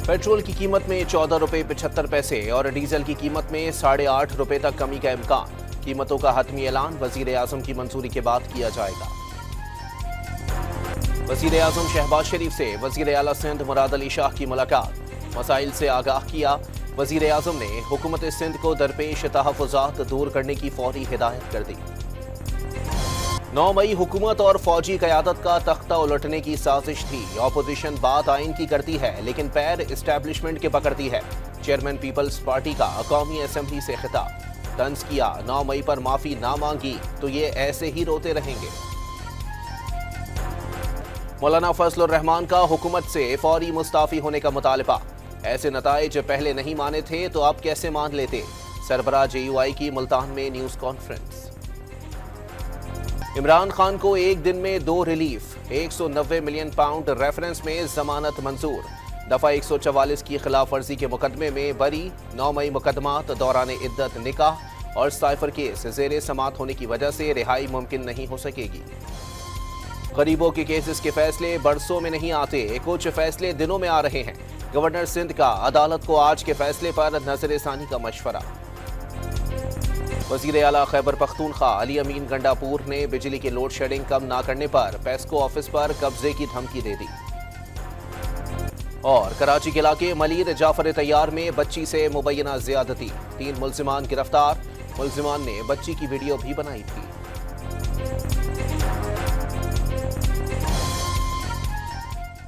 Petrol की कीमत में 14 रुपये 75 पैसे और डीजल की कीमत में 8.5 रुपये तक कमी का इम्कान। कीमतों का हतमी ऐलान वजीर आजम की मंजूरी के बाद किया जाएगा। वजीर आजम शहबाज शरीफ से वजीर आला सिंध मुराद अली शाह की मुलाकात। मसाइल से आगाह किया। वजीर आजम ने हुकूमत सिंध को दरपेश तहफ़्फ़ुज़ात दूर करने की फौरी हिदायत कर दी। 9 मई हुकूमत और फौजी क़यादत का तख्ता उलटने की साजिश थी। ऑपोजिशन बात आइन की करती है लेकिन पैर इस्टेब्लिशमेंट के पकड़ती है। चेयरमैन पीपल्स पार्टी का कौमी असेंबली से खिताब। तंज किया, 9 मई पर माफी ना मांगी तो ये ऐसे ही रोते रहेंगे। मौलाना फजलुर रहमान का हुकूमत से फौरी मुस्ताफी होने का मुतालबा। ऐसे नताइज पहले नहीं माने थे तो आप कैसे मान लेते। सरबराह JUI की मुल्तान में न्यूज कॉन्फ्रेंस। इमरान खान को एक दिन में 2 रिलीफ। 190 मिलियन पाउंड रेफरेंस में जमानत मंजूर। दफा 144 की खिलाफ वर्जी के मुकदमे में बरी। 9 मई मुकदमात दौरान इद्दत निकाह और साइफर केस जेर समात होने की वजह से रिहाई मुमकिन नहीं हो सकेगी। गरीबों के केसेस के फैसले बरसों में नहीं आते, कुछ फैसले दिनों में आ रहे हैं। गवर्नर सिंध का अदालत को आज के फैसले पर नजर-ए-सानी का मशवरा। वजीर आला खैबर पख्तूनख्वा अली अमीन गंडापुर ने बिजली की लोड शेडिंग कम ना करने पर पेस्को ऑफिस पर कब्जे की धमकी दे दी। और कराची के इलाके मलीर जाफर तैयार में बच्ची से मुबैना ज्यादती। 3 मुल्जिमान गिरफ्तार। मुल्जिमान ने बच्ची की वीडियो भी बनाई थी।